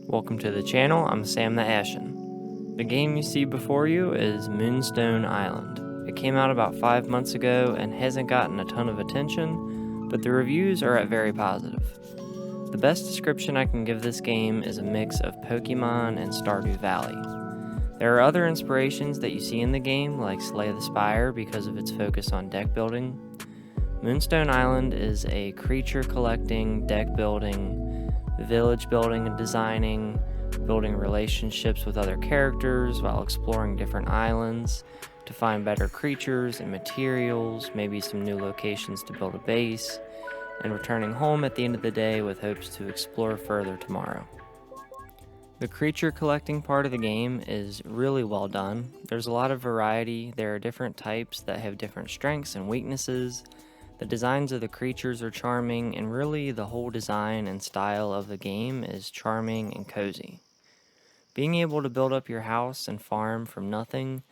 Welcome to the channel, I'm Sam the Ashen. The game you see before you is Moonstone Island. It came out about 5 months ago and hasn't gotten a ton of attention, but the reviews are very positive. The best description I can give this game is a mix of Pokemon and Stardew Valley. There are other inspirations that you see in the game, like Slay the Spire because of its focus on deck building. Moonstone Island is a creature collecting, deck building, village building and designing, building relationships with other characters while exploring different islands to find better creatures and materials, maybe some new locations to build a base, and returning home at the end of the day with hopes to explore further tomorrow. The creature collecting part of the game is really well done. There's a lot of variety. There are different types that have different strengths and weaknesses. The designs of the creatures are charming, and really the whole design and style of the game is charming and cozy. Being able to build up your house and farm from nothing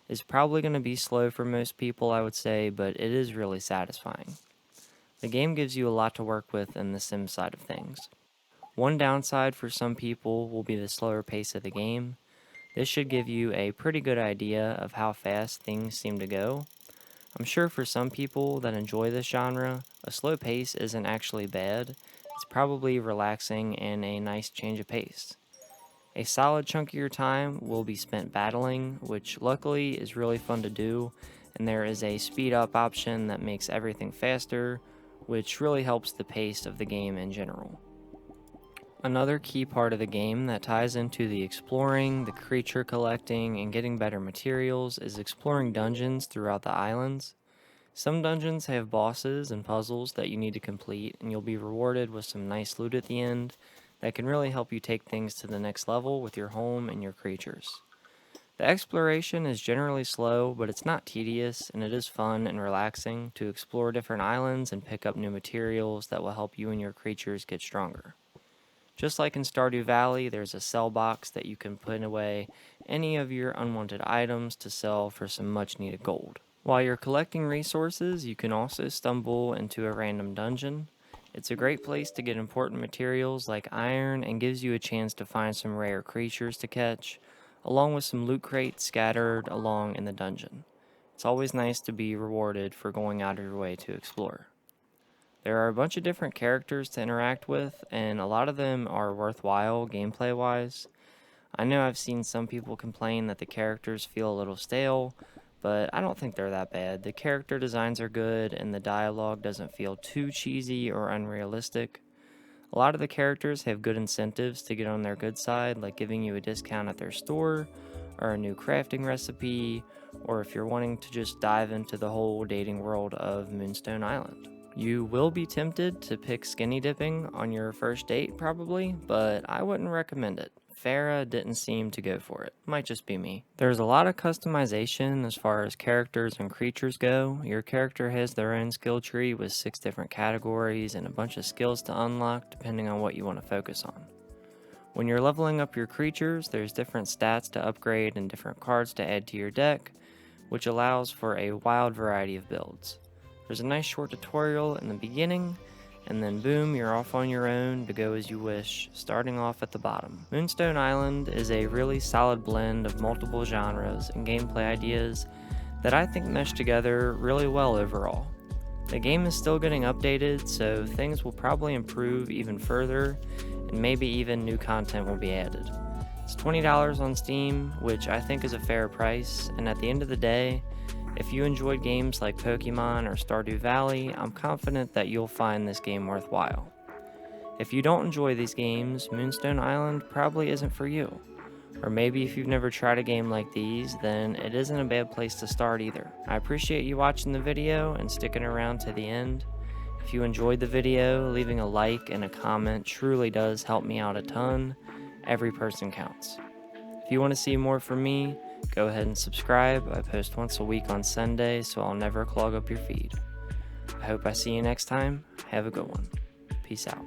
is probably going to be slow for most people, I would say, but it is really satisfying. The game gives you a lot to work with in the sim side of things. One downside for some people will be the slower pace of the game. This should give you a pretty good idea of how fast things seem to go. I'm sure for some people that enjoy this genre, a slow pace isn't actually bad. It's probably relaxing and a nice change of pace. A solid chunk of your time will be spent battling, which luckily is really fun to do, and there is a speed up option that makes everything faster, which really helps the pace of the game in general. Another key part of the game that ties into the exploring, the creature collecting, and getting better materials is exploring dungeons throughout the islands. Some dungeons have bosses and puzzles that you need to complete, and you'll be rewarded with some nice loot at the end that can really help you take things to the next level with your home and your creatures. The exploration is generally slow, but it's not tedious, and it is fun and relaxing to explore different islands and pick up new materials that will help you and your creatures get stronger. Just like in Stardew Valley, there's a sell box that you can put away any of your unwanted items to sell for some much needed gold. While you're collecting resources, you can also stumble into a random dungeon. It's a great place to get important materials like iron and gives you a chance to find some rare creatures to catch, along with some loot crates scattered along in the dungeon. It's always nice to be rewarded for going out of your way to explore. There are a bunch of different characters to interact with, and a lot of them are worthwhile gameplay-wise. I know I've seen some people complain that the characters feel a little stale, but I don't think they're that bad. The character designs are good, and the dialogue doesn't feel too cheesy or unrealistic. A lot of the characters have good incentives to get on their good side, like giving you a discount at their store, or a new crafting recipe, or if you're wanting to just dive into the whole dating world of Moonstone Island. You will be tempted to pick skinny dipping on your first date probably, but I wouldn't recommend it. Farah didn't seem to go for it. Might just be me. There's a lot of customization as far as characters and creatures go. Your character has their own skill tree with 6 different categories and a bunch of skills to unlock depending on what you want to focus on. When you're leveling up your creatures, there's different stats to upgrade and different cards to add to your deck, which allows for a wild variety of builds. There's a nice short tutorial in the beginning, and then boom, you're off on your own to go as you wish, starting off at the bottom. Moonstone Island is a really solid blend of multiple genres and gameplay ideas that I think mesh together really well overall. The game is still getting updated, so things will probably improve even further, and maybe even new content will be added. It's $20 on Steam, which I think is a fair price, and at the end of the day, if you enjoyed games like Pokemon or Stardew Valley, I'm confident that you'll find this game worthwhile. If you don't enjoy these games, Moonstone Island probably isn't for you. Or maybe if you've never tried a game like these, then it isn't a bad place to start either. I appreciate you watching the video and sticking around to the end. If you enjoyed the video, leaving a like and a comment truly does help me out a ton. Every person counts. If you want to see more from me, go ahead and subscribe. I post once a week on Sunday, so I'll never clog up your feed. I hope I see you next time. Have a good one. Peace out.